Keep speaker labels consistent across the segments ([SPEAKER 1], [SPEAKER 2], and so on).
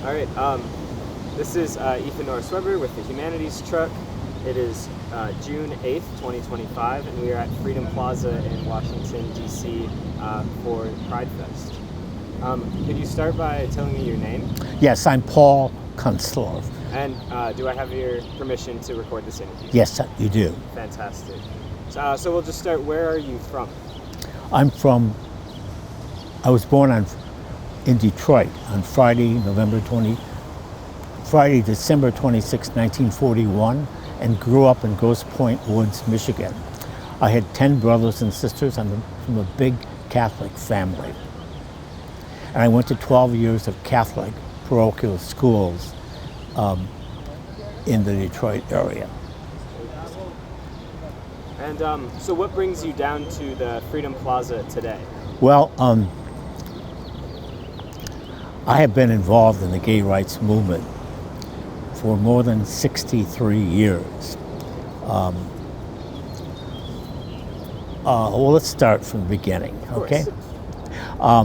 [SPEAKER 1] All right. This is Ethan Norris Weber with the Humanities Truck. It is June 8th, 2025, and we are at Freedom Plaza in Washington, D.C. For Pride Fest. Could you start by telling me your name?
[SPEAKER 2] Yes, I'm Paul Kuntzler.
[SPEAKER 1] And do I have your permission to record this interview?
[SPEAKER 2] Yes, you do.
[SPEAKER 1] Fantastic. So we'll just start. Where are you from?
[SPEAKER 2] I was born in Detroit on Friday, December 26, 1941, and grew up in Grosse Pointe Woods, Michigan. I had 10 brothers and sisters. I'm from a big Catholic family. And I went to 12 years of Catholic parochial schools in the Detroit area.
[SPEAKER 1] And so what brings you down to the Freedom Plaza today?
[SPEAKER 2] Well, I have been involved in the gay rights movement for more than 63 years. Well, let's start from the beginning, okay? I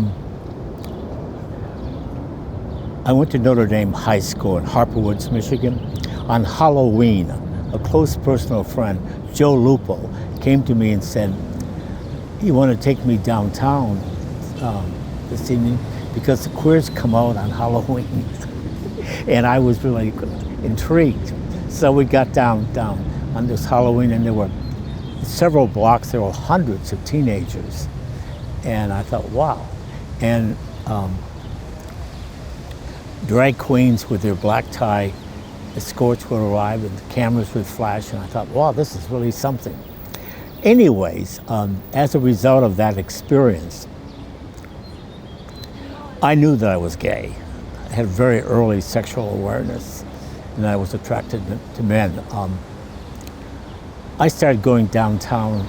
[SPEAKER 2] went to Notre Dame High School in Harper Woods, Michigan. On Halloween, a close personal friend, Joe Lupo, came to me and said, "You want to take me downtown this evening because the queers come out on Halloween." And I was really intrigued. So we got down on this Halloween, and there were several blocks, there were hundreds of teenagers. And I thought, wow. And drag queens with their black tie escorts would arrive and the cameras would flash, and I thought, wow, this is really something. Anyways, as a result of that experience, I knew that I was gay. I had very early sexual awareness, and I was attracted to men. I started going downtown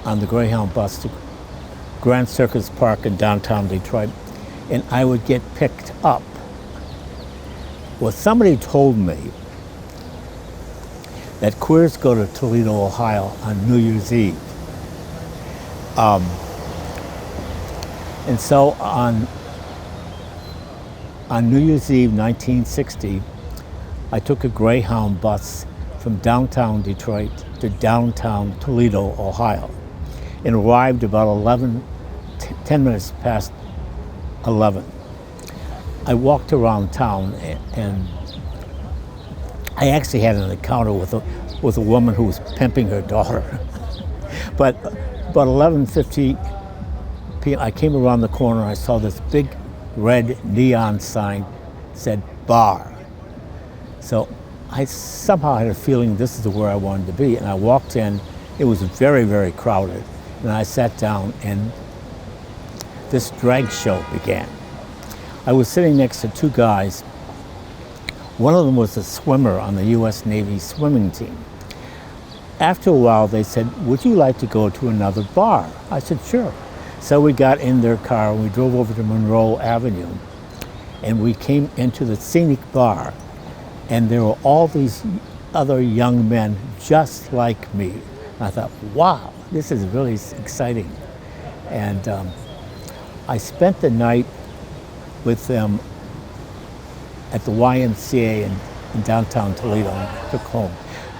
[SPEAKER 2] on the Greyhound bus to Grand Circus Park in downtown Detroit, and I would get picked up. Well, somebody told me that queers go to Toledo, Ohio on New Year's Eve. And so on New Year's Eve, 1960, I took a Greyhound bus from downtown Detroit to downtown Toledo, Ohio, and arrived about 10 minutes past 11. I walked around town, and I actually had an encounter with a woman who was pimping her daughter. But about 11:50 p.m., I came around the corner. I saw this big red neon sign that said bar. So I somehow had a feeling this is where I wanted to be, and I walked in. It was very, very crowded, and I sat down, and this drag show began. I was sitting next to two guys. One of them was a swimmer on the U.S. Navy swimming team. After a while, they said, "Would you like to go to another bar?" I said, "Sure." So we got in their car, and we drove over to Monroe Avenue, and we came into the Scenic Bar, and there were all these other young men just like me. And I thought, wow, this is really exciting. And I spent the night with them at the YMCA in downtown Toledo, and took home.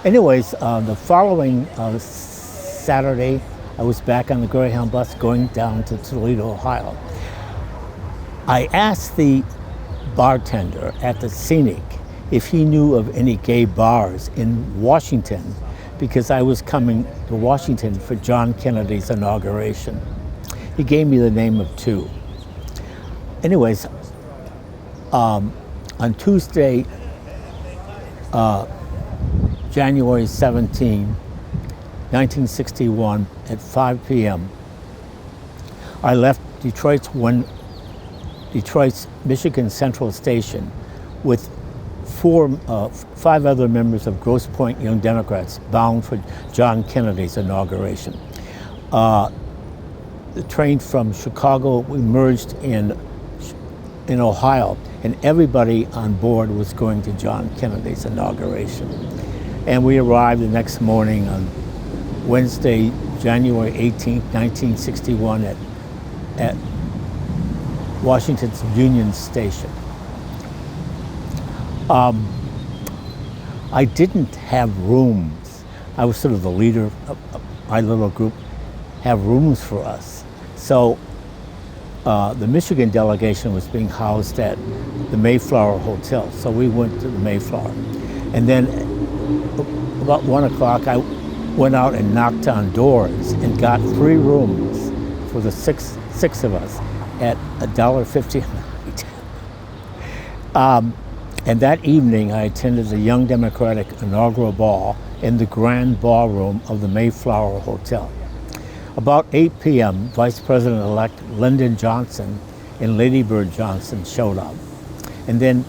[SPEAKER 2] Anyways, the following Saturday, I was back on the Greyhound bus going down to Toledo, Ohio. I asked the bartender at the Scenic if he knew of any gay bars in Washington, because I was coming to Washington for John Kennedy's inauguration. He gave me the name of two. Anyways, on Tuesday, January 17, 1961, at 5 p.m., I left Detroit's Michigan Central Station with 5 other members of Grosse Pointe Young Democrats bound for John Kennedy's inauguration. The train from Chicago emerged in Ohio, and everybody on board was going to John Kennedy's inauguration. And we arrived the next morning on Wednesday, January 18th, 1961 at Washington's Union Station. I didn't have rooms. I was sort of the leader of my little group, have rooms for us. So the Michigan delegation was being housed at the Mayflower Hotel. So we went to the Mayflower. And then about 1 o'clock, I went out and knocked on doors and got 3 rooms for the six of us at $1.50 a night. And that evening, I attended the Young Democratic inaugural ball in the grand ballroom of the Mayflower Hotel. About 8 p.m., Vice President-elect Lyndon Johnson and Lady Bird Johnson showed up. And then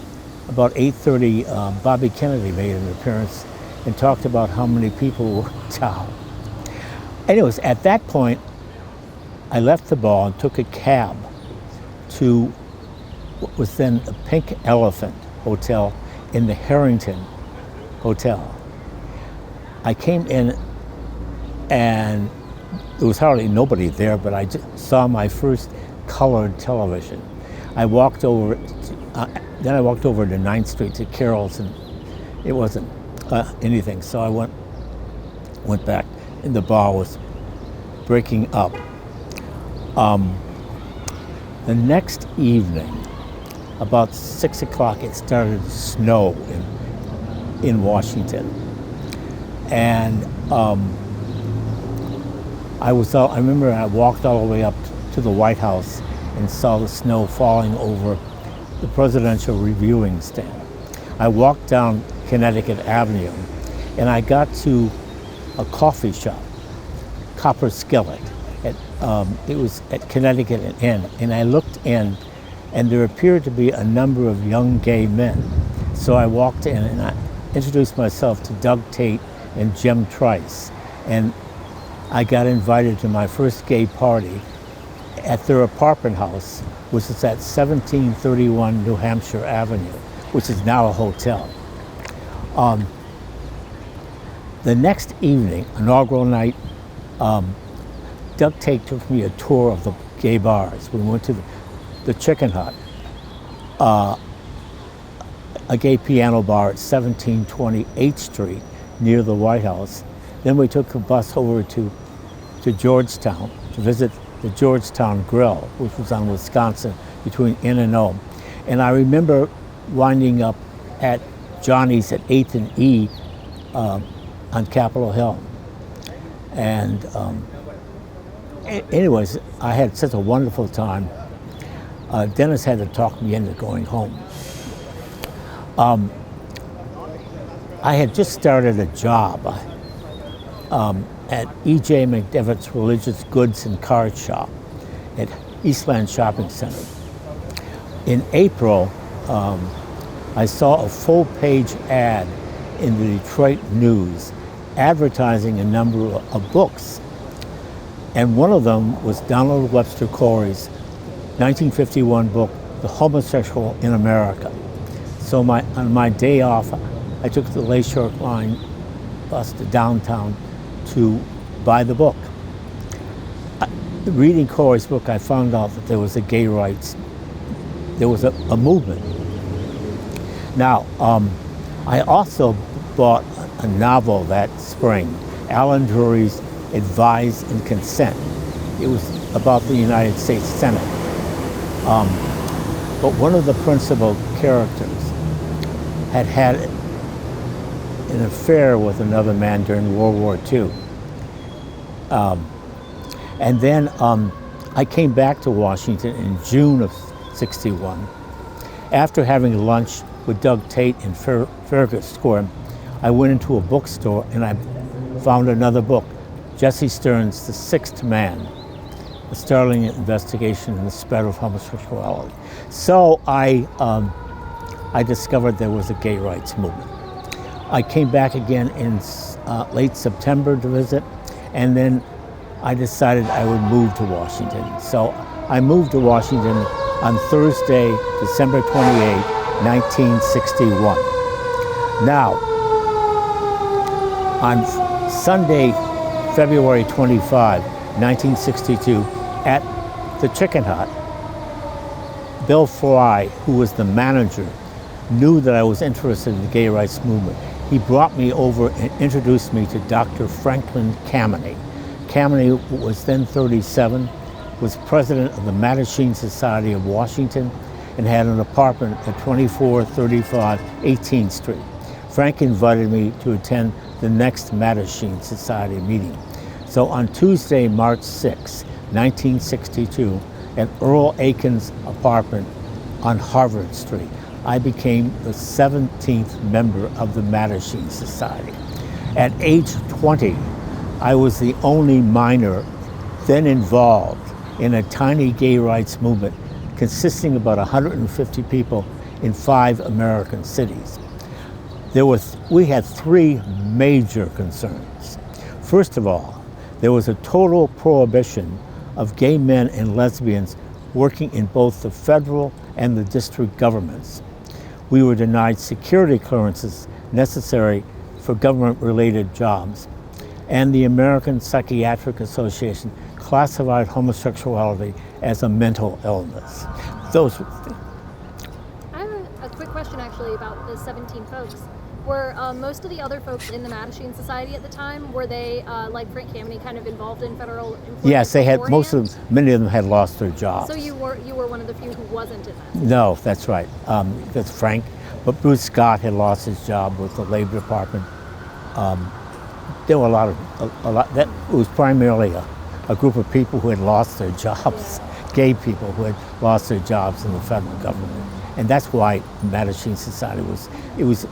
[SPEAKER 2] about 8:30, Bobby Kennedy made an appearance and talked about how many people were in town. Anyways, at that point, I left the ball and took a cab to what was then the Pink Elephant Hotel in the Harrington Hotel. I came in and there was hardly nobody there, but I just saw my first colored television. I walked over, then I walked over to 9th Street to Carroll's, and it wasn't anything. So I went back, and the bar was breaking up. The next evening, about 6 o'clock, it started to snow in Washington, and I remember I walked all the way up to the White House and saw the snow falling over the presidential reviewing stand. I walked down Connecticut Avenue and I got to a coffee shop, Copper Skillet. It was at Connecticut Inn, and I looked in and there appeared to be a number of young gay men. So I walked in and I introduced myself to Doug Tate and Jim Trice, and I got invited to my first gay party at their apartment house, which is at 1731 New Hampshire Avenue, which is now a hotel. The next evening, inaugural night, Doug Tate took me a tour of the gay bars. We went to the Chicken Hut, a gay piano bar at 1720 8th Street near the White House. Then we took a bus over to Georgetown to visit the Georgetown Grill, which was on Wisconsin between N and O. And I remember winding up at Johnny's at 8th and E on Capitol Hill. And anyways, I had such a wonderful time. Dennis had to talk me into going home. I had just started a job at E.J. McDevitt's Religious Goods and Card Shop at Eastland Shopping Center. In April, I saw a full-page ad in the Detroit News advertising a number of books. And one of them was Donald Webster Corey's 1951 book, The Homosexual in America. So on my day off, I took the Lakeshore Line bus to downtown to buy the book. Reading Corey's book, I found out that there was a gay rights, there was a movement. Now, I also bought a novel that spring, Alan Drury's Advise and Consent. It was about the United States Senate. But one of the principal characters had an affair with another man during World War II. And then I came back to Washington in June of '61. After having lunch with Doug Tate in Farragut Square, I went into a bookstore and I found another book, Jesse Stern's The Sixth Man, a startling investigation in the spread of homosexuality. So I discovered there was a gay rights movement. I came back again in late September to visit, and then I decided I would move to Washington. So I moved to Washington on Thursday, December 28, 1961. Now, on Sunday, February 25, 1962, at the Chicken Hut, Bill Fry, who was the manager knew that I was interested in the gay rights movement. He brought me over and introduced me to Dr. Franklin Kameny. Kameny was then 37, was president of the Mattachine Society of Washington, and had an apartment at 2435 18th Street. Frank invited me to attend the next Mattachine Society meeting. So on Tuesday, March 6, 1962, at Earl Aiken's apartment on Harvard Street, I became the 17th member of the Mattachine Society. At age 20, I was the only minor then involved in a tiny gay rights movement consisting of about 150 people in 5 American cities. We had 3 major concerns. First of all, there was a total prohibition of gay men and lesbians working in both the federal and the district governments. We were denied security clearances necessary for government-related jobs, and the American Psychiatric Association classified homosexuality as a mental illness. Those.
[SPEAKER 3] I have a quick question actually about the 17 folks. Were most of the other folks in the Mattachine Society at the time, were they, like Frank Kameny, kind of involved in federal employment?
[SPEAKER 2] Yes, they had,
[SPEAKER 3] beforehand?
[SPEAKER 2] many of them had lost their jobs.
[SPEAKER 3] So you were one of the few who wasn't in that?
[SPEAKER 2] No, that's right. That's Frank. But Bruce Scott had lost his job with the Labor Department. There were a lot. That was primarily a group of people who had lost their jobs, gay people who had lost their jobs in the federal government, and that's why Mattachine Society was. It was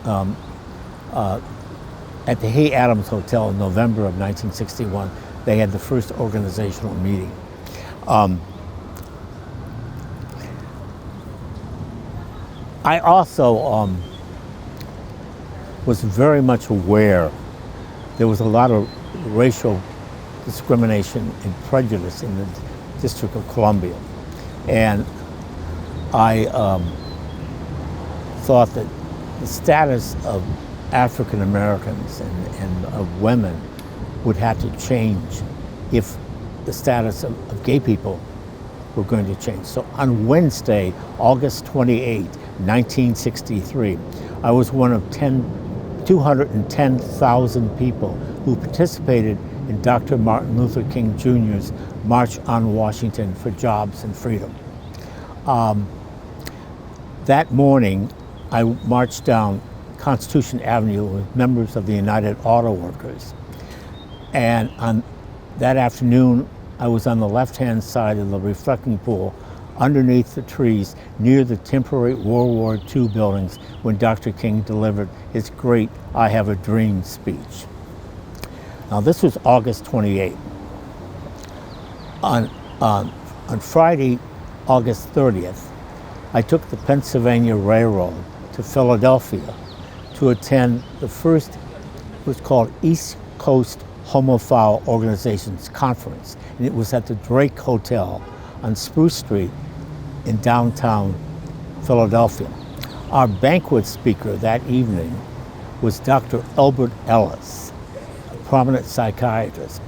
[SPEAKER 2] at the Hay Adams Hotel in November of 1961. They had the first organizational meeting. I also was very much aware there was a lot of racial discrimination and prejudice in the District of Columbia. And I thought that the status of African Americans and of women would have to change if the status of gay people were going to change. So on Wednesday, August 28, 1963, I was one of 210,000 people who participated in Dr. Martin Luther King Jr.'s March on Washington for Jobs and Freedom. That morning, I marched down Constitution Avenue with members of the United Auto Workers. And on that afternoon, I was on the left-hand side of the reflecting pool underneath the trees near the temporary World War II buildings when Dr. King delivered his great I Have a Dream speech. Now this was August 28. On Friday, August 30th, I took the Pennsylvania Railroad to Philadelphia to attend the first, it was called East Coast Homophile Organizations Conference, and it was at the Drake Hotel on Spruce Street in downtown Philadelphia. Our banquet speaker that evening was Dr. Elbert Ellis, a prominent psychiatrist.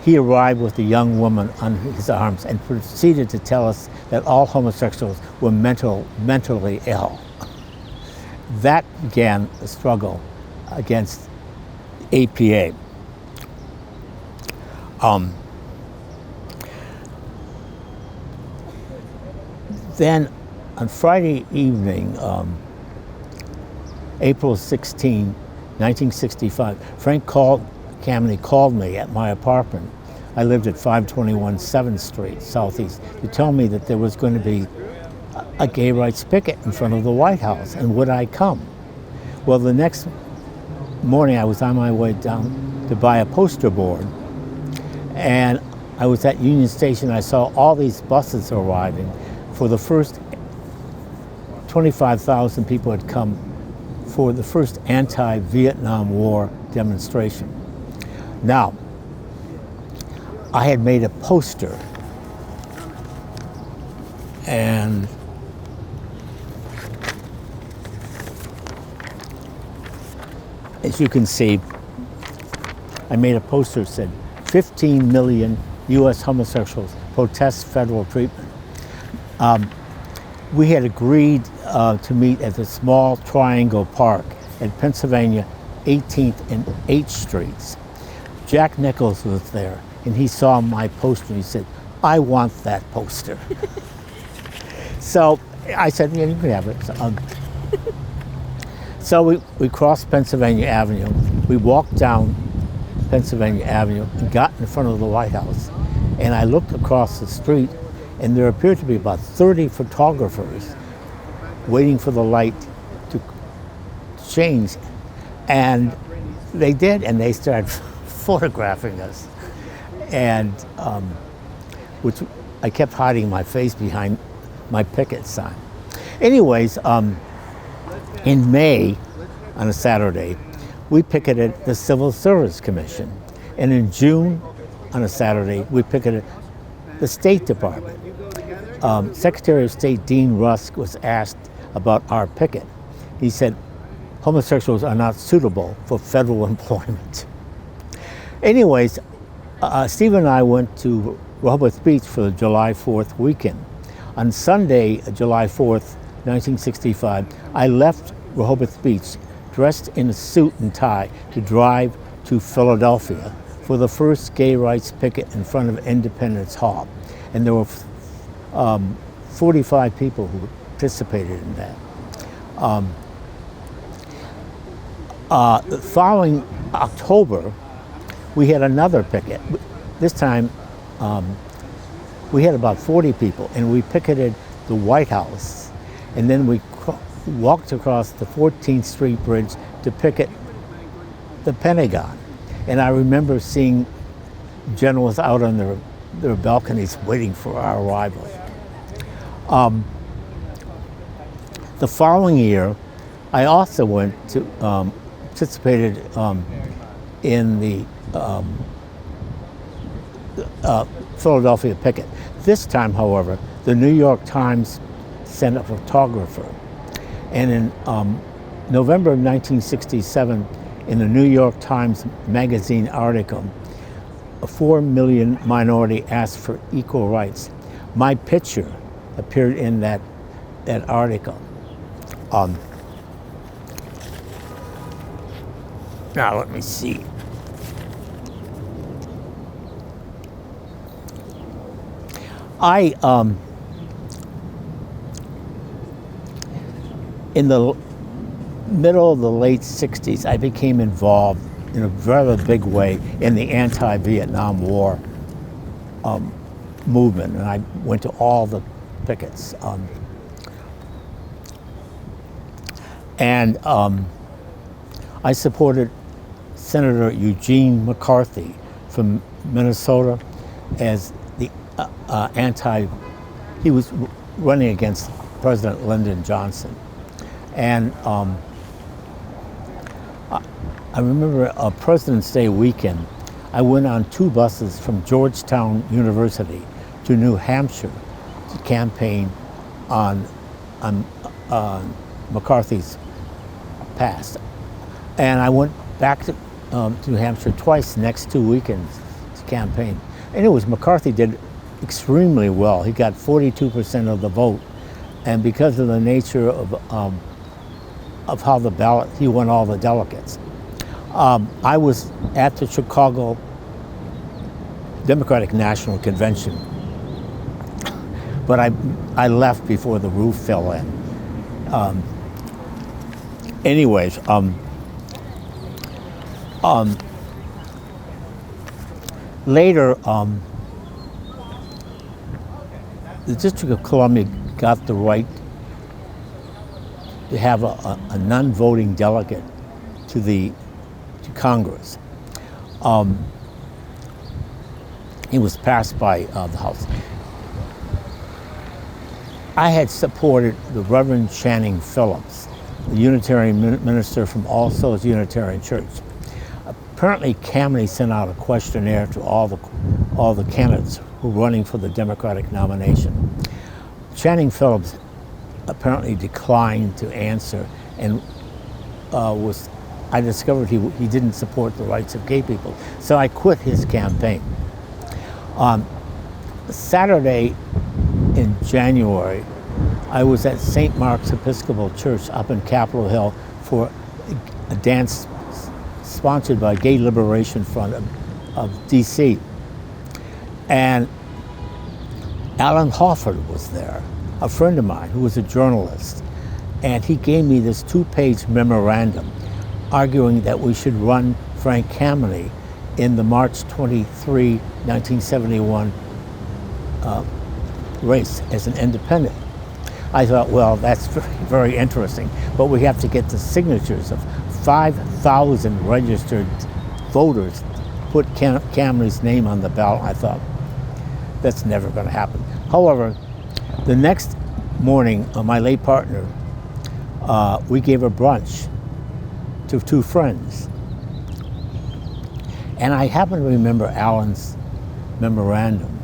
[SPEAKER 2] He arrived with a young woman on his arms and proceeded to tell us that all homosexuals were mentally ill. That began a struggle against APA. Then on Friday evening, April 16, 1965, Frank Kameny called me at my apartment. I lived at 521 7th Street, Southeast, to tell me that there was going to be a gay rights picket in front of the White House, and would I come? Well, the next morning I was on my way down to buy a poster board, and I was at Union Station. I saw all these buses arriving. For the first 25,000 people had come for the first anti-Vietnam War demonstration. Now, I had made a poster, and as you can see, I made a poster that said 15 million U.S. homosexuals protest federal treatment. We had agreed to meet at the small Triangle Park at Pennsylvania 18th and 8th Streets. Jack Nichols was there, and he saw my poster and he said, "I want that poster." So I said, "Yeah, you can have it." So we crossed Pennsylvania Avenue. We walked down Pennsylvania Avenue and got in front of the White House. And I looked across the street, and there appeared to be about 30 photographers waiting for the light to change. And they did, and they started photographing us. And which I kept hiding my face behind my picket sign. Anyways, in May, on a Saturday, we picketed the Civil Service Commission. And in June, on a Saturday, we picketed the State Department. Secretary of State Dean Rusk was asked about our picket. He said, homosexuals are not suitable for federal employment. Anyways, Steve and I went to Rehoboth Beach for the July 4th weekend. On Sunday, July 4th, 1965, I left Rehoboth Beach dressed in a suit and tie to drive to Philadelphia for the first gay rights picket in front of Independence Hall. And there were 45 people who participated in that. The following October, we had another picket. This time, we had about 40 people, and we picketed the White House. And then we walked across the 14th Street Bridge to picket the Pentagon. And I remember seeing generals out on their balconies waiting for our arrival. The following year, I also went to, participated in the Philadelphia picket. This time, however, the New York Times sent a photographer. And in November of 1967, in the New York Times magazine article, 4 million minority asked for equal rights. My picture appeared in that article. Now let me see. In the middle of the late 60s, I became involved in a rather big way in the anti-Vietnam War movement, and I went to all the pickets. I supported Senator Eugene McCarthy from Minnesota as the he was running against President Lyndon Johnson. And I remember President's Day weekend, I went on 2 buses from Georgetown University to New Hampshire to campaign on McCarthy's past. And I went back to New Hampshire twice the next 2 weekends to campaign. And McCarthy did extremely well. He got 42% of the vote. And because of the nature of how the ballot, he won all the delegates. I was at the Chicago Democratic National Convention, but I left before the roof fell in. Anyways, later, the District of Columbia got the right to have a non-voting delegate to Congress. It was passed by the House. I had supported the Reverend Channing Phillips, the Unitarian minister from All Souls Unitarian Church. Apparently, Kameny sent out a questionnaire to all the candidates who were running for the Democratic nomination. Channing Phillips apparently declined to answer, and I discovered he didn't support the rights of gay people. So I quit his campaign. Saturday in January I was at St. Mark's Episcopal Church up in Capitol Hill for a dance sponsored by Gay Liberation Front of DC. And Alan Hawford was there, a friend of mine who was a journalist. And he gave me this 2-page memorandum arguing that we should run Frank Kameny in the March 23, 1971 race as an independent. I thought, well, that's very, very interesting, but we have to get the signatures of 5,000 registered voters to put Kameny's name on the ballot. I thought, that's never going to happen. However, the next morning, my late partner, we gave a brunch to 2 friends. And I happen to remember Alan's memorandum.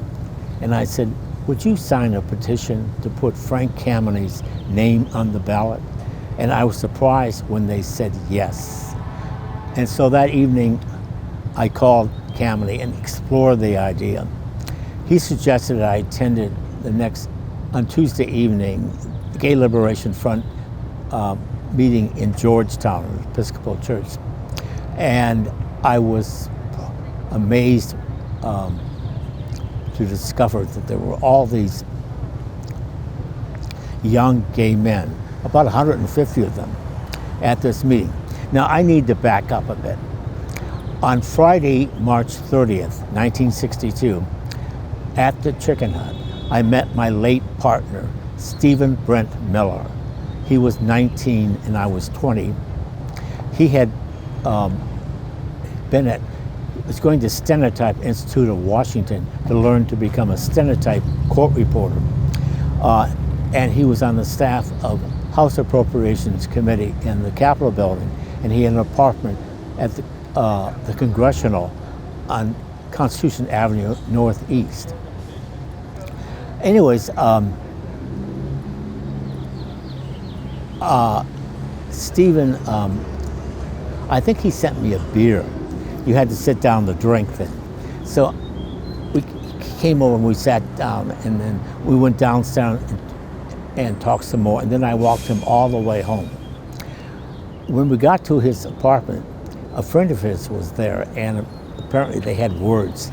[SPEAKER 2] And I said, would you sign a petition to put Frank Kameny's name on the ballot? And I was surprised when they said yes. And so that evening, I called Kameny and explored the idea. He suggested I attended on Tuesday evening, the Gay Liberation Front meeting in Georgetown, Episcopal Church. And I was amazed to discover that there were all these young gay men, about 150 of them, at this meeting. Now, I need to back up a bit. On Friday, March 30th, 1962, at the Chicken Hut, I met my late partner, Stephen Brent Miller. He was 19 and I was 20. He had was going to Stenotype Institute of Washington to learn to become a stenotype court reporter. And he was on the staff of House Appropriations Committee in the Capitol building, and he had an apartment at the Congressional on Constitution Avenue Northeast. Anyways, Stephen, I think he sent me a beer. You had to sit down to drink then. So we came over and we sat down, and then we went downstairs and talked some more, and then I walked him all the way home. When we got to his apartment, a friend of his was there, and apparently they had words.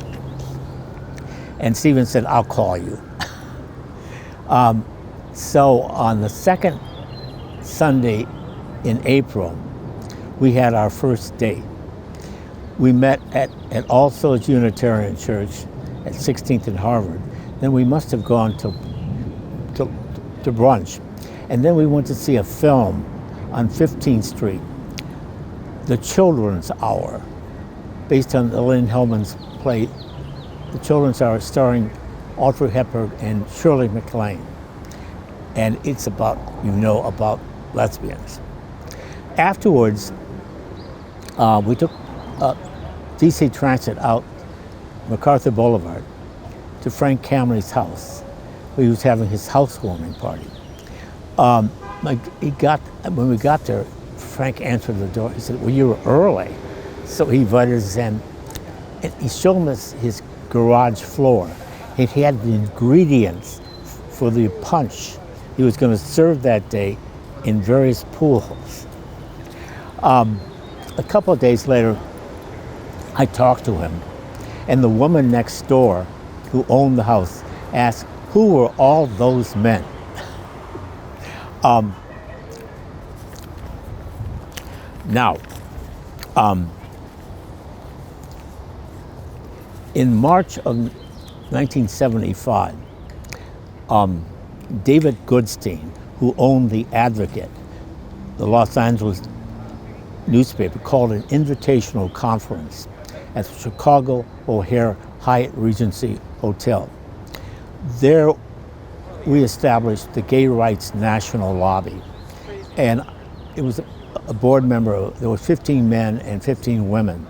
[SPEAKER 2] And Stephen said, I'll call you. So on the second Sunday in April, we had our first date. We met at All Souls Unitarian Church at 16th and Harvard. Then we must have gone to brunch. And then we went to see a film on 15th Street, The Children's Hour, based on Lynn Hellman's play, The Children's Hour, starring Audrey Hepburn and Shirley MacLaine. And it's about lesbians. Afterwards, we took DC Transit out MacArthur Boulevard to Frank Kameny's house. He was having his housewarming party. When we got there, Frank answered the door. He said, well, you were early. So he invited us in, and he showed us his garage floor. He had the ingredients for the punch he was going to serve that day in various pools. A couple of days later, I talked to him, and the woman next door who owned the house asked, who were all those men? In March of 1975, David Goodstein, who owned The Advocate, the Los Angeles newspaper, called an invitational conference at the Chicago O'Hare Hyatt Regency Hotel. There we established the Gay Rights National Lobby, and it was a board member. There were 15 men and 15 women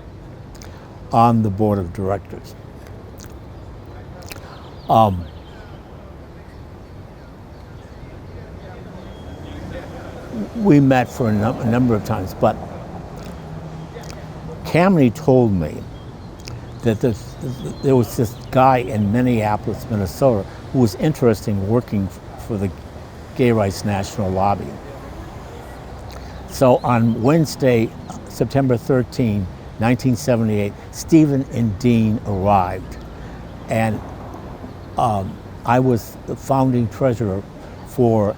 [SPEAKER 2] on the board of directors. We met for a number of times, but Kameny told me that there was this guy in Minneapolis, Minnesota, who was interested in working for the Gay Rights National Lobby. So on Wednesday, September 13, 1978, Stephen and Dean arrived, and I was the founding treasurer for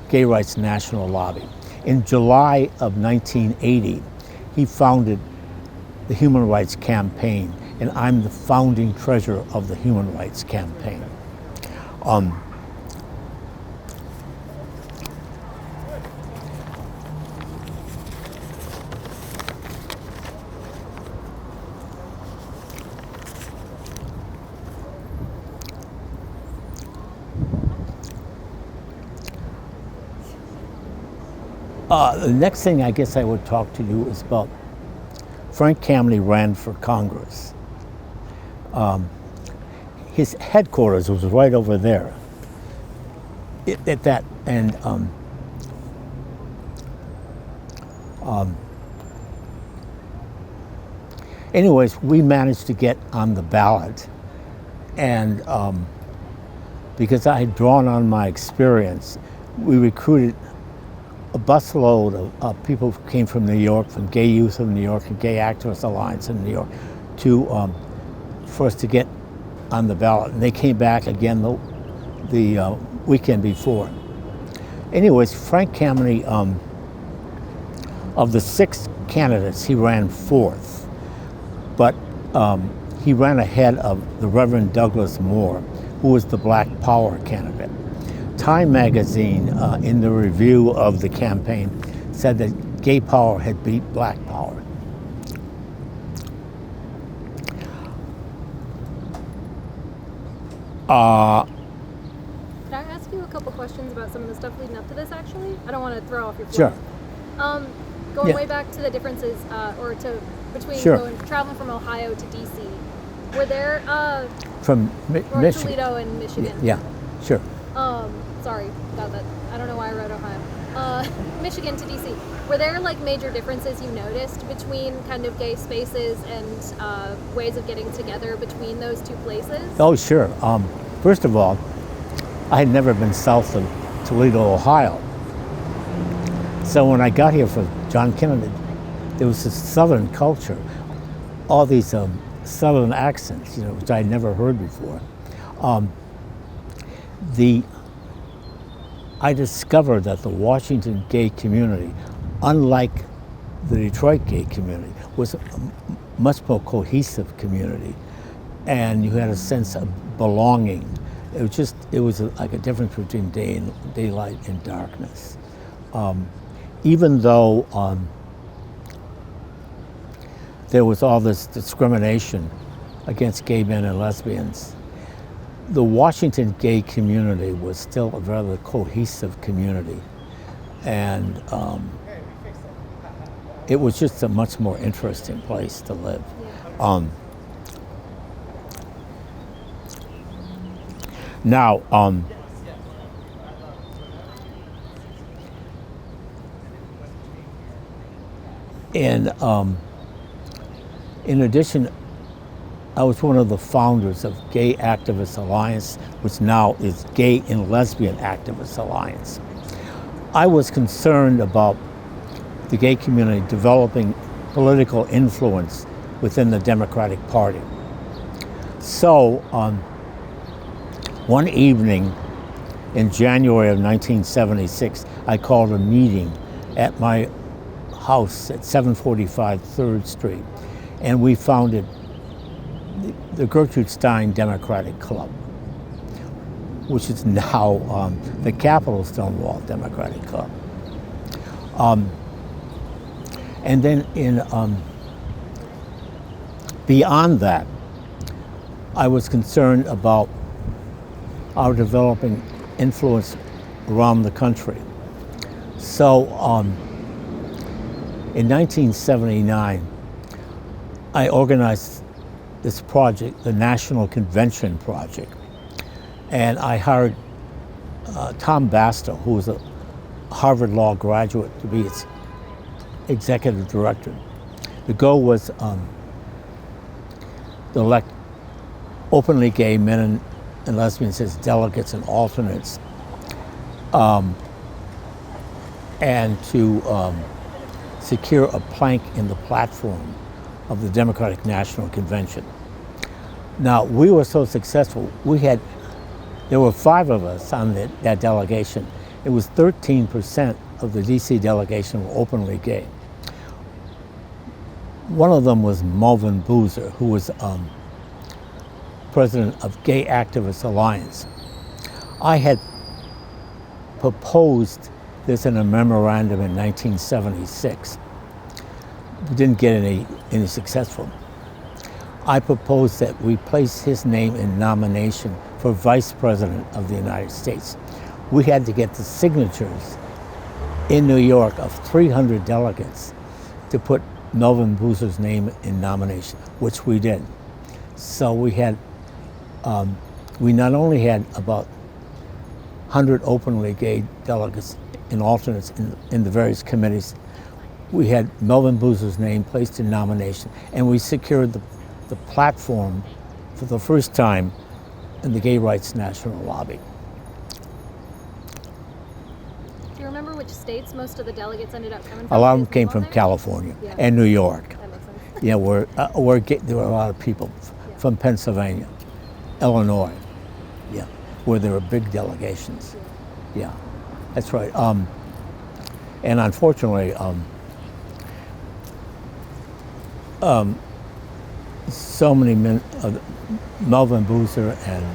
[SPEAKER 2] Gay Rights National Lobby. In July of 1980, he founded the Human Rights Campaign, and I'm the founding treasurer of the Human Rights Campaign. The next thing I guess I would talk to you is about Frank Kameny ran for Congress. His headquarters was right over there. Anyways, we managed to get on the ballot, and because I had drawn on my experience, we recruited a busload of people who came from New York, from Gay Youth of New York and Gay Activists Alliance in New York, for us to get on the ballot. And they came back again the weekend before. Anyways, Frank Kameny, of the 6 candidates, he ran 4th, but he ran ahead of the Reverend Douglas Moore, who was the Black Power candidate. Time magazine, in the review of the campaign, said that gay power had beat black power.
[SPEAKER 3] Could I ask you a couple questions about some of the stuff leading up to this, actually? I don't want to throw off your flow.
[SPEAKER 2] Sure.
[SPEAKER 3] Going way back to the differences, between traveling from Ohio to DC, were there
[SPEAKER 2] from Michigan,
[SPEAKER 3] Toledo and Michigan?
[SPEAKER 2] Yeah, sure.
[SPEAKER 3] Sorry, got that. I don't know why I wrote Ohio. Michigan to DC. Were there like major differences you noticed between kind of gay spaces and ways of getting together between those two places?
[SPEAKER 2] Oh, sure. First of all, I had never been south of Toledo, Ohio. So when I got here for John Kennedy, there was this Southern culture, all these Southern accents, which I had never heard before. I discovered that the Washington gay community, unlike the Detroit gay community, was a much more cohesive community, and you had a sense of belonging. It was like a difference between daylight and darkness. Even though there was all this discrimination against gay men and lesbians, the Washington gay community was still a rather cohesive community, and it was just a much more interesting place to live. Now, in addition, I was one of the founders of Gay Activists Alliance, which now is Gay and Lesbian Activists Alliance. I was concerned about the gay community developing political influence within the Democratic Party. So, one evening in January of 1976, I called a meeting at my house at 745 3rd Street, and we founded the Gertrude Stein Democratic Club, which is now the Capitol Stonewall Democratic Club. And then beyond that, I was concerned about our developing influence around the country. So in 1979, I organized this project, the National Convention Project, and I hired Tom Bastow, who was a Harvard Law graduate, to be its executive director. The goal was to elect openly gay men and lesbians as delegates and alternates and to secure a plank in the platform of the Democratic National Convention. Now, we were so successful, there were 5 of us on that delegation. It was 13% of the DC delegation were openly gay. One of them was Melvin Boozer, who was president of Gay Activist Alliance. I had proposed this in a memorandum in 1976. We didn't get any successful. I proposed that we place his name in nomination for Vice President of the United States. We had to get the signatures in New York of 300 delegates to put Melvin Boozer's name in nomination, which we did. So we not only had about 100 openly gay delegates and alternates in the various committees, we had Melvin Boozer's name placed in nomination, and we secured the platform for the first time in the Gay Rights National Lobby.
[SPEAKER 3] Do you remember which states most of the delegates ended up coming from?
[SPEAKER 2] A lot of them came from California and New York.
[SPEAKER 3] That makes sense.
[SPEAKER 2] Yeah, there were a lot of people from Pennsylvania, Illinois, yeah, where there were big delegations. Yeah, that's right. And unfortunately, so many men, Melvin Boozer and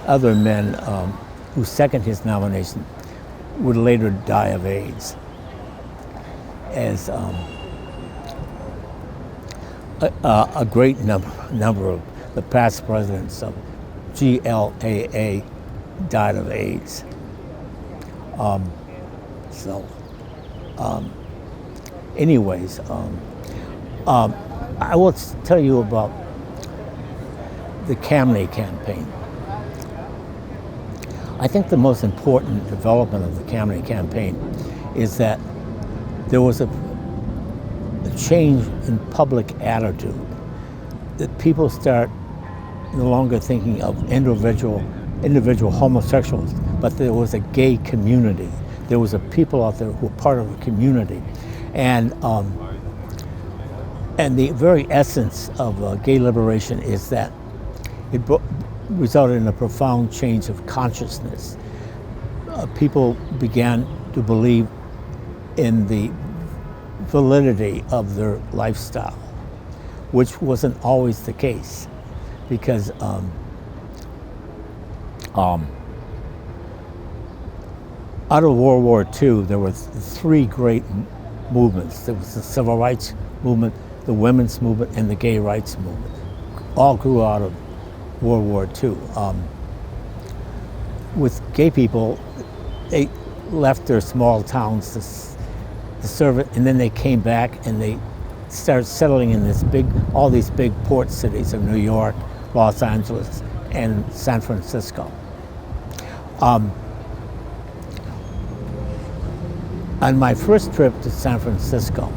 [SPEAKER 2] other men who seconded his nomination would later die of AIDS, as a great number of the past presidents of GLAA died of AIDS. Anyways, I will tell you about the Kameny campaign. I think the most important development of the Kameny campaign is that there was a change in public attitude, that people start no longer thinking of individual homosexuals, but there was a gay community. There was a people out there who were part of a community. And the very essence of gay liberation is that it resulted in a profound change of consciousness. People began to believe in the validity of their lifestyle, which wasn't always the case, because out of World War II, there were 3 great movements. There was the Civil Rights Movement, the Women's Movement, and the Gay Rights Movement. All grew out of World War II. With gay people, they left their small towns to serve it, and then they came back and they started settling in all these big port cities of New York, Los Angeles, and San Francisco. On my first trip to San Francisco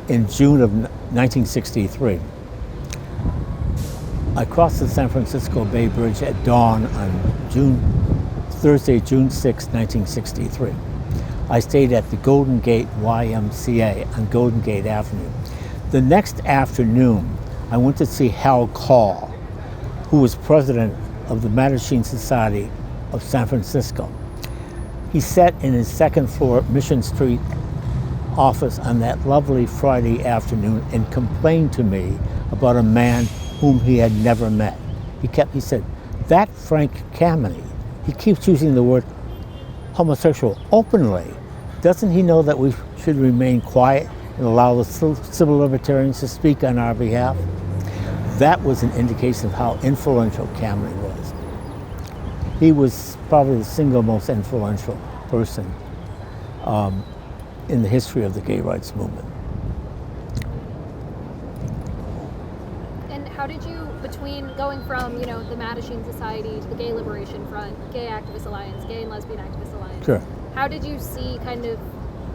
[SPEAKER 2] in June of 1963, I crossed the San Francisco Bay Bridge at dawn on Thursday, June 6, 1963. I stayed at the Golden Gate YMCA on Golden Gate Avenue. The next afternoon, I went to see Hal Call, who was president of the Mattachine Society of San Francisco. He sat in his second floor Mission Street office on that lovely Friday afternoon and complained to me about a man whom he had never met. He said, "That Frank Kameny, he keeps using the word homosexual openly. Doesn't he know that we should remain quiet and allow the civil libertarians to speak on our behalf?" That was an indication of how influential Kameny was. He was probably the single most influential person in the history of the gay rights movement.
[SPEAKER 3] And how did you, between going from, the Mattachine Society to the Gay Liberation Front, Gay Activist Alliance, Gay and Lesbian Activist Alliance,
[SPEAKER 2] Sure.
[SPEAKER 3] How did you see kind of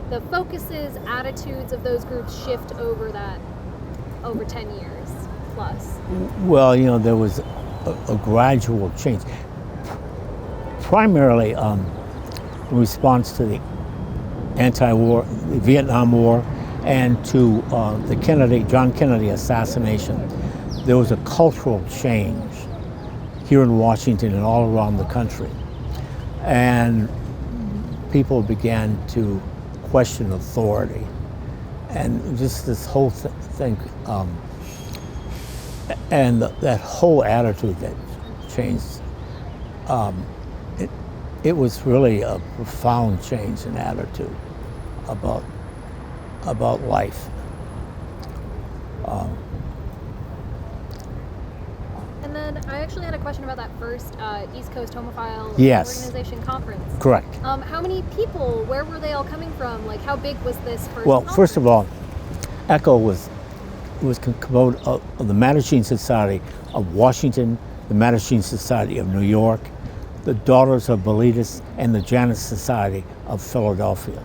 [SPEAKER 3] the focuses, attitudes of those groups shift over 10 years plus?
[SPEAKER 2] Well, there was a gradual change. Primarily, in response to the anti-war, the Vietnam War, and to the John Kennedy assassination. There was a cultural change here in Washington and all around the country. And people began to question authority. And just this whole thing, and that whole attitude that changed, it was really a profound change in attitude about life.
[SPEAKER 3] And then I actually had a question about that first East Coast Homophile
[SPEAKER 2] Yes.
[SPEAKER 3] Organization conference.
[SPEAKER 2] Correct.
[SPEAKER 3] How many people, where were they all coming from? Like, how big was this first
[SPEAKER 2] Well,
[SPEAKER 3] conference?
[SPEAKER 2] first of all, ECHO was composed of the Mattachine Society of Washington, the Mattachine Society of New York, the Daughters of Bilitis, and the Janus Society of Philadelphia.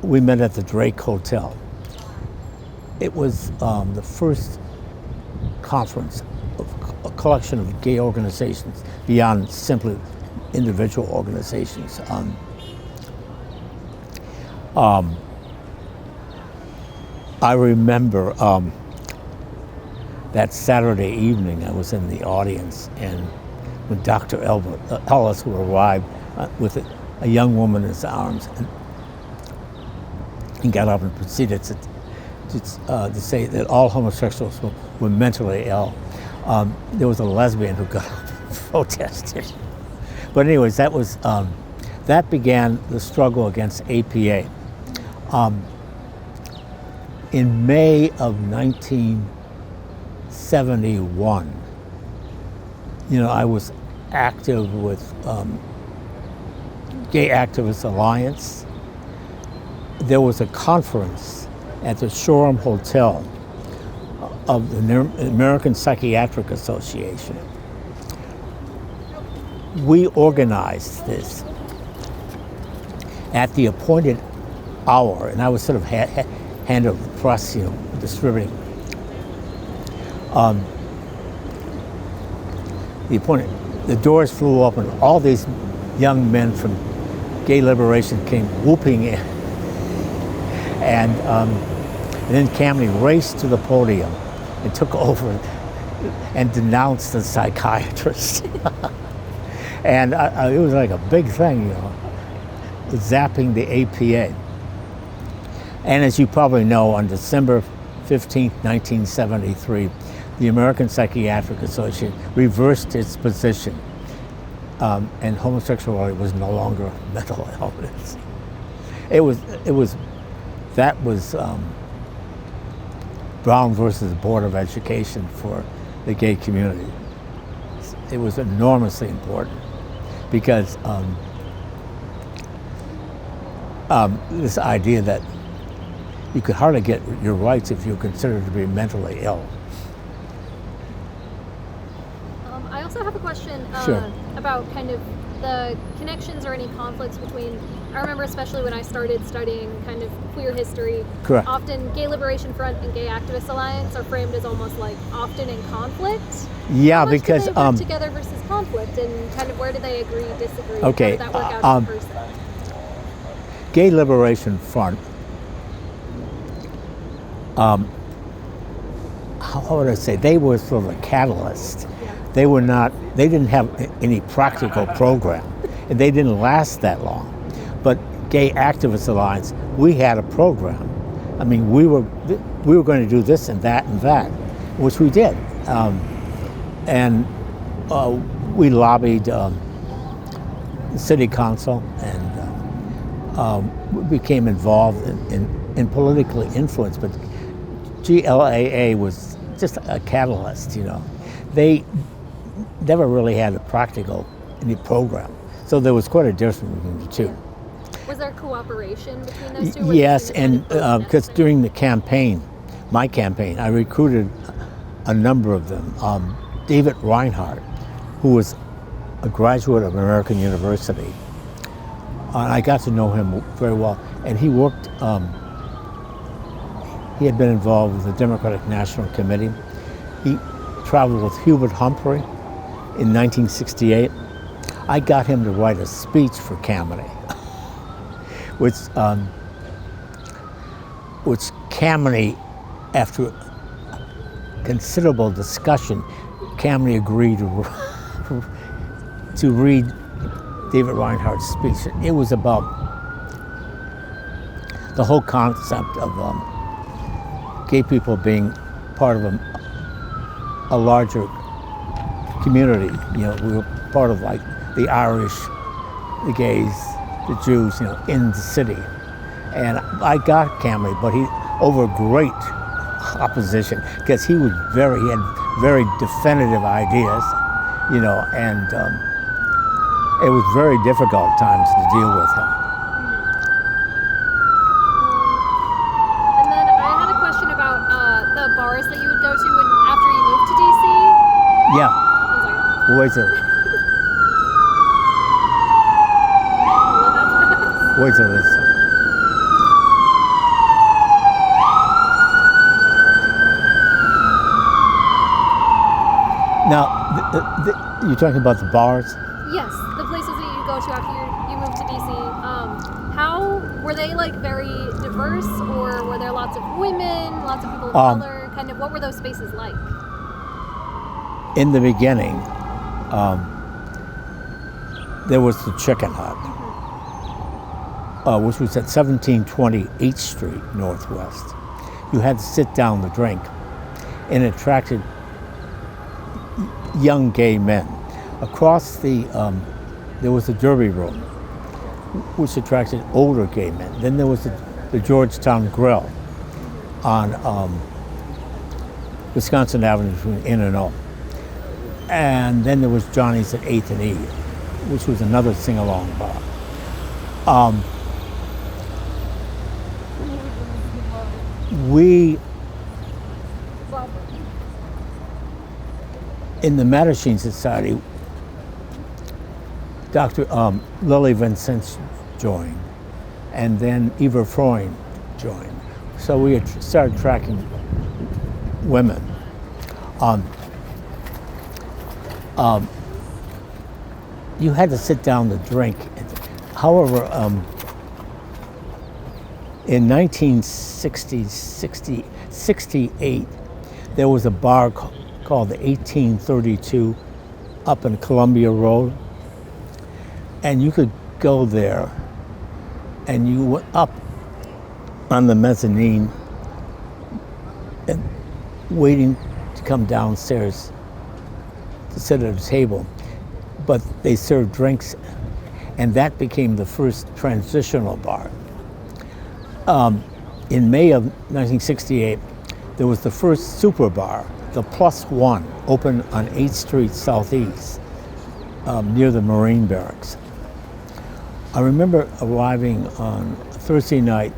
[SPEAKER 2] We met at the Drake Hotel. It was the first conference of a collection of gay organizations beyond simply individual organizations. I remember that Saturday evening I was in the audience, and when Dr. Ellis, who arrived with a young woman in his arms, and got up and proceeded to say that all homosexuals were mentally ill. There was a lesbian who got up and protested. But anyways, that began the struggle against APA. In May of 1971, I was active with Gay Activist Alliance. There was a conference at the Shoreham Hotel of the American Psychiatric Association. We organized this at the appointed hour, and I was sort of hand of the press, distributing. The doors flew open. All these young men from Gay Liberation came whooping in, and then Cammy raced to the podium and took over and denounced the psychiatrist. And it was like a big thing, zapping the APA. And as you probably know, on December 15th, 1973, the American Psychiatric Association reversed its position, and homosexuality was no longer a mental illness. That was Brown versus Board of Education for the gay community. It was enormously important because this idea that you could hardly get your rights if you're considered to be mentally ill.
[SPEAKER 3] I also have a question
[SPEAKER 2] Sure.
[SPEAKER 3] about kind of the connections or any conflicts between, I remember especially when I started studying kind of queer history,
[SPEAKER 2] Correct.
[SPEAKER 3] often Gay Liberation Front and Gay Activist Alliance are framed as almost like often in conflict.
[SPEAKER 2] Yeah,
[SPEAKER 3] How much
[SPEAKER 2] because
[SPEAKER 3] do they work together versus conflict, and kind of where do they agree, disagree?
[SPEAKER 2] Okay,
[SPEAKER 3] How did that work out in person?
[SPEAKER 2] Gay Liberation Front, how would I say, they were sort of a catalyst. They didn't have any practical program, and they didn't last that long. But Gay Activist Alliance, we had a program. I mean, we were going to do this and that, which we did. And we lobbied the city council, and we became involved in politically influenced, but GLAA was just a catalyst, They never really had any program. So there was quite a difference between the two.
[SPEAKER 3] Was there cooperation between those two?
[SPEAKER 2] Yes, and because during the campaign, my campaign, I recruited a number of them. David Reinhardt, who was a graduate of American University. I got to know him very well, and he worked, he had been involved with the Democratic National Committee. He traveled with Hubert Humphrey in 1968. I got him to write a speech for Kameny, which Kameny, after considerable discussion, Kameny agreed to read David Reinhardt's speech. It was about the whole concept of gay people being part of a larger community. You know, we were part of like the Irish, the gays, the Jews, you know, in the city. And I got Kameny, but he over great opposition because he had very definitive ideas, you know, and it was very difficult at times to deal with him.
[SPEAKER 3] And then I had a question about the bars that you would go to after you moved to DC.
[SPEAKER 2] Yeah.
[SPEAKER 3] One second.
[SPEAKER 2] Wait till this. Now, you're talking about the bars?
[SPEAKER 3] Yes, the places that you go to after you moved to DC. How were they like very diverse, or were there lots of women, lots of people of color? Kind of, what were those spaces like?
[SPEAKER 2] In the beginning, there was the Chicken Hut, which was at 1720 8th Street Northwest. You had to sit down to drink, and it attracted young gay men. Across there was the Derby Room, which attracted older gay men. Then there was the Georgetown Grill on Wisconsin Avenue between Inn and O. And then there was Johnny's at 8th and E, which was another sing-along bar. In the Mattachine Society, Dr. Lily Vincent joined, and then Eva Freund joined. So we had started tracking women. You had to sit down to drink. However, in 1968, there was a bar called the 1832 up in Columbia Road. And you could go there and you went up on the mezzanine and waiting to come downstairs to sit at a table. But they served drinks, and that became the first transitional bar. In May of 1968, there was the first super bar, the Plus One, opened on 8th Street Southeast, near the Marine Barracks. I remember arriving on a Thursday night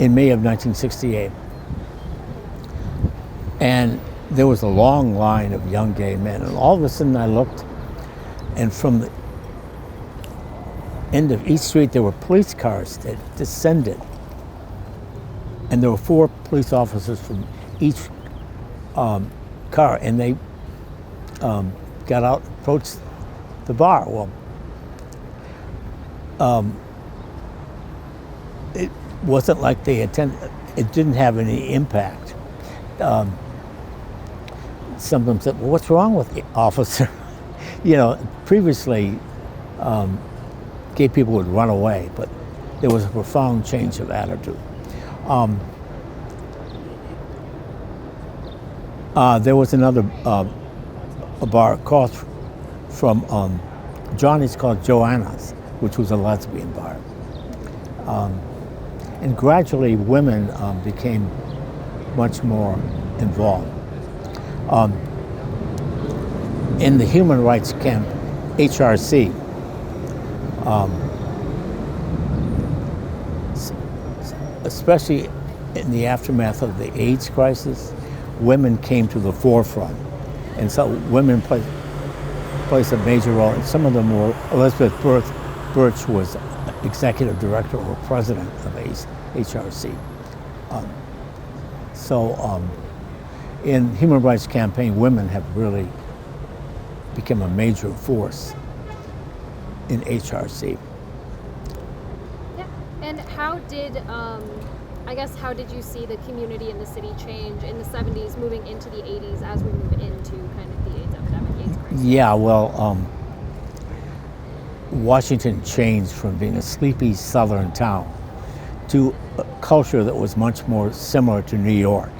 [SPEAKER 2] in May of 1968, and there was a long line of young gay men, and all of a sudden I looked, and from the end of each street there were police cars that descended, and there were 4 police officers from each car, and they got out and approached the bar. Well, it wasn't like they attended, it didn't have any impact. Some of them said, well, what's wrong with the officer? You know, previously, gay people would run away, but there was a profound change of attitude. There was another a bar called from Johnny's called Joanna's, which was a lesbian bar. And gradually women became much more involved. In the human rights camp, HRC, especially in the aftermath of the AIDS crisis, women came to the forefront. And so women played a major role. And some of them were, Elizabeth Birch was executive director or president of HRC. In human rights campaign, women have really became a major force in HRC.
[SPEAKER 3] Yeah. And how did, how did you see the community in the city change in the 70s, moving into the 80s as we move into kind of the AIDS epidemic, AIDS crisis?
[SPEAKER 2] Yeah, well, Washington changed from being a sleepy southern town to a culture that was much more similar to New York.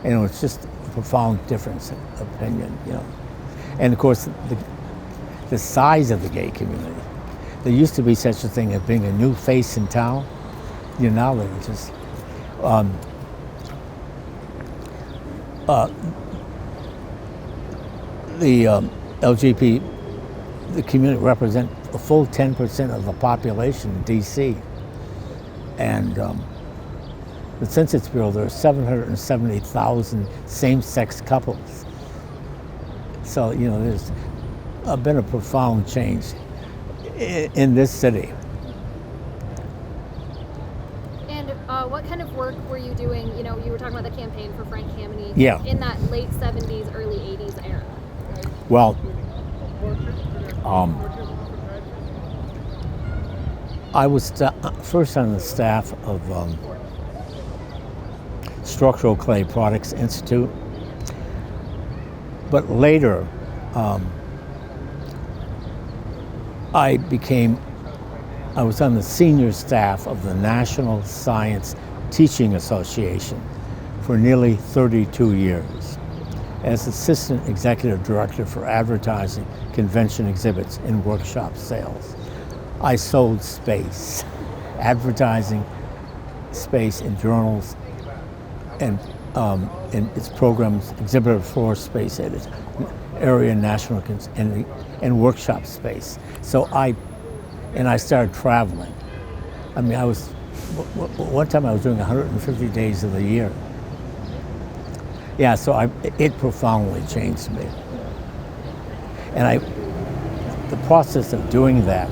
[SPEAKER 2] And it was just a profound difference in opinion, you know. And of course, the size of the gay community. There used to be such a thing as being a new face in town. You know, now they're just, LGBT, the community represent a full 10% of the population in DC. And the Census Bureau, there are 770,000 same-sex couples. So, you know, there's been a profound change in this city.
[SPEAKER 3] And what kind of work were you doing? You know, you were talking about the campaign for Frank Kameny in that late 70s, early 80s era.
[SPEAKER 2] Well, I was first on the staff of Structural Clay Products Institute, but later I was on the senior staff of the National Science Teaching Association for nearly 32 years as Assistant Executive Director for Advertising, Convention Exhibits, and Workshop Sales. I sold space, advertising space in journals and its programs, exhibitor floor space at its area national and workshop space. So I started traveling. I mean, one time I was doing 150 days of the year. Yeah, so it profoundly changed me. And the process of doing that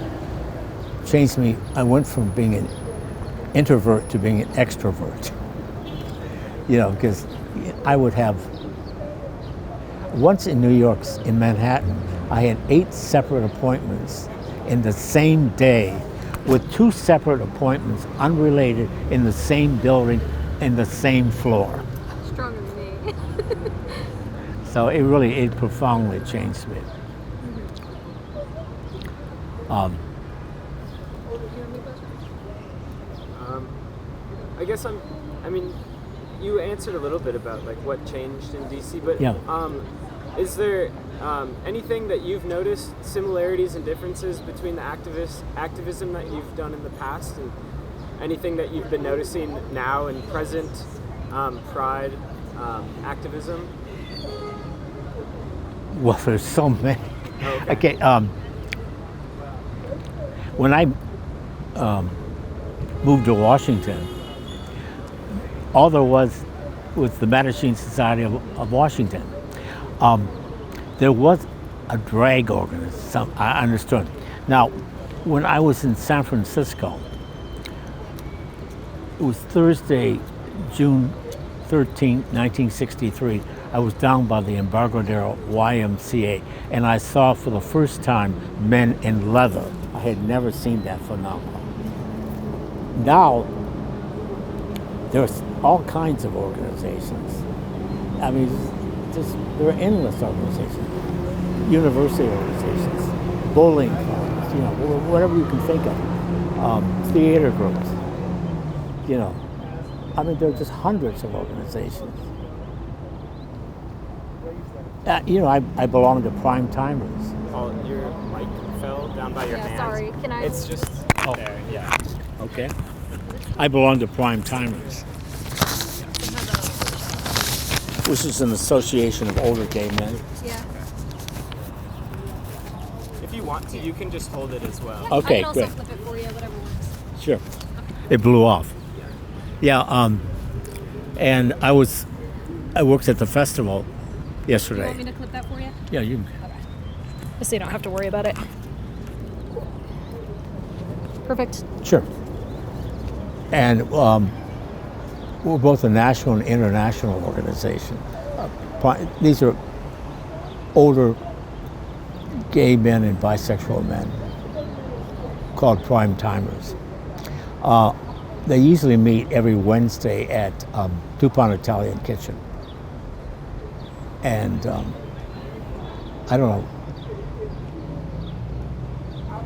[SPEAKER 2] changed me. I went from being an introvert to being an extrovert. You know, because I would have, once in New York, in Manhattan, I had 8 separate appointments in the same day with 2 separate appointments unrelated in the same building in the same floor.
[SPEAKER 3] Stronger than me.
[SPEAKER 2] So it profoundly changed me.
[SPEAKER 1] I guess you answered a little bit about like what changed in DC, but is there anything that you've noticed, similarities and differences between the activism that you've done in the past and anything that you've been noticing now in present Pride activism?
[SPEAKER 2] Well, there's so many.
[SPEAKER 1] Okay.
[SPEAKER 2] When I moved to Washington, all there was the Mattachine Society of Washington. There was a drag organization, I understood. Now, when I was in San Francisco, it was Thursday, June 13, 1963. I was down by the Embarcadero YMCA, and I saw for the first time men in leather. I had never seen that phenomenon. Now, there's all kinds of organizations. I mean, there are endless organizations, university organizations, bowling clubs, you know, whatever you can think of, theater groups, you know. I mean, there are just hundreds of organizations. You know, I belong to Prime Timers.
[SPEAKER 1] Oh, your mic fell down by your hand.
[SPEAKER 3] Sorry, can I?
[SPEAKER 1] It's just there, yeah.
[SPEAKER 2] Okay. I belong to Prime Timers, which is an association of older gay men.
[SPEAKER 3] Yeah.
[SPEAKER 1] If you want to, you can just hold it as well.
[SPEAKER 2] Okay,
[SPEAKER 3] I can also
[SPEAKER 2] great.
[SPEAKER 3] flip it for you, whatever works.
[SPEAKER 2] Sure. It blew off. Yeah, and I worked at the festival yesterday.
[SPEAKER 3] You want me to clip that for you?
[SPEAKER 2] Yeah, you.
[SPEAKER 3] Just so you don't have to worry about it. Perfect.
[SPEAKER 2] Sure. And we're both a national and international organization. These are older gay men and bisexual men called Prime Timers. They usually meet every Wednesday at DuPont Italian Kitchen. And I don't know,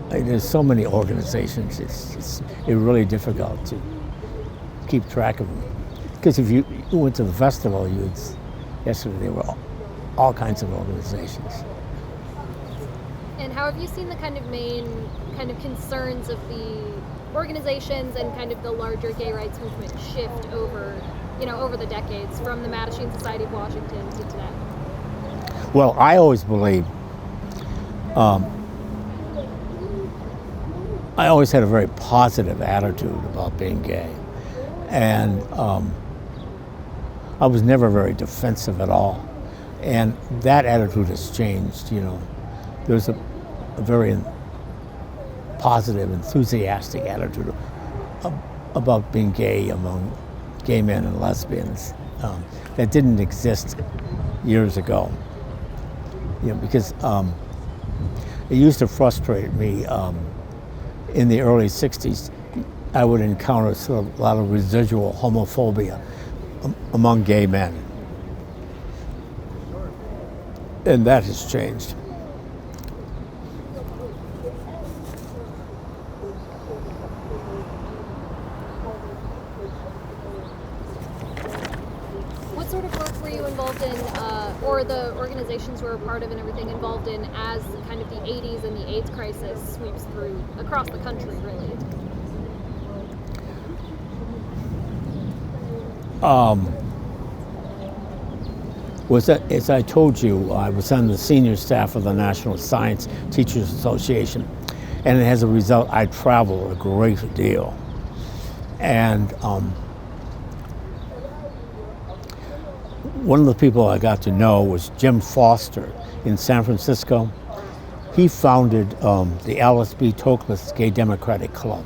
[SPEAKER 2] there's so many organizations, it's really difficult to keep track of them. Because if you went to the festival, yesterday there were all kinds of organizations.
[SPEAKER 3] And how have you seen the kind of main kind of concerns of the organizations and kind of the larger gay rights movement shift over, over the decades from the Mattachine Society of Washington to today?
[SPEAKER 2] Well, I always believed, I always had a very positive attitude about being gay. And I was never very defensive at all. And that attitude has changed, There's a very positive, enthusiastic attitude about being gay among gay men and lesbians that didn't exist years ago. Because it used to frustrate me in the early 60s. I would encounter sort of a lot of residual homophobia among gay men. And that has changed.
[SPEAKER 3] What sort of work were you involved in, or the organizations you were a part of and everything involved in as kind of the 80s and the AIDS crisis sweeps through across the country, really?
[SPEAKER 2] As I told you, I was on the senior staff of the National Science Teachers Association, and as a result, I traveled a great deal. And one of the people I got to know was Jim Foster in San Francisco. He founded the Alice B. Toklas Gay Democratic Club.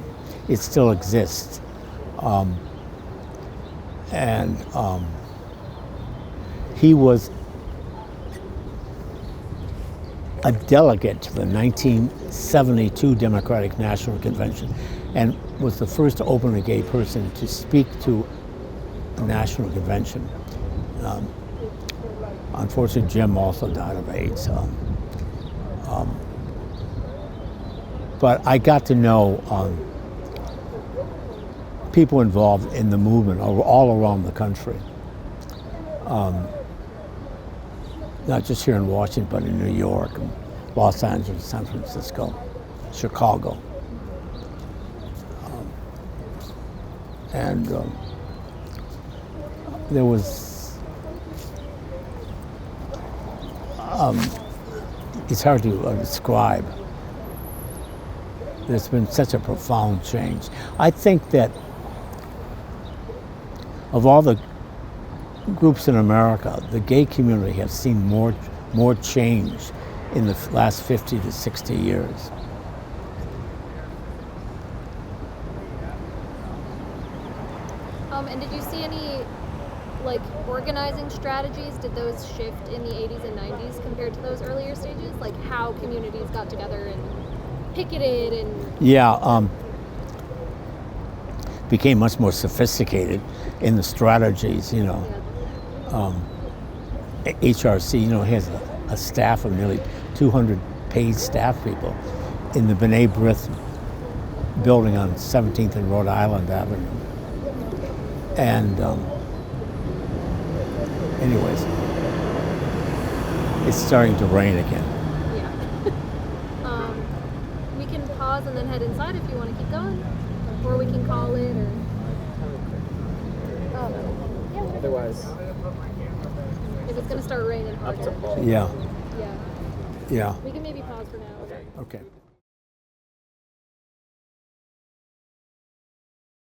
[SPEAKER 2] It still exists. He was a delegate to the 1972 Democratic National Convention and was the first openly gay person to speak to a national convention. Unfortunately, Jim also died of AIDS. But I got to know people involved in the movement all around the country. Not just here in Washington, but in New York, Los Angeles, San Francisco, Chicago. There was, it's hard to describe. There's been such a profound change. I think that of all the groups in America, the gay community has seen more change in the last 50 to 60 years.
[SPEAKER 3] And did you see any organizing strategies? Did those shift in the 80s and 90s compared to those earlier stages? Like how communities got together and picketed and...
[SPEAKER 2] Yeah, became much more sophisticated in the strategies, HRC, has a staff of nearly 200 paid staff people in the B'nai B'rith building on 17th and Rhode Island Avenue. And anyways, it's starting to rain again.
[SPEAKER 3] Yeah. We can pause and then head inside if you want to keep going, or we can call it, or...
[SPEAKER 1] Otherwise,
[SPEAKER 3] if it's going to start raining hard.
[SPEAKER 2] Yeah.
[SPEAKER 3] Yeah.
[SPEAKER 2] Yeah.
[SPEAKER 3] We can maybe pause for now.
[SPEAKER 2] Okay.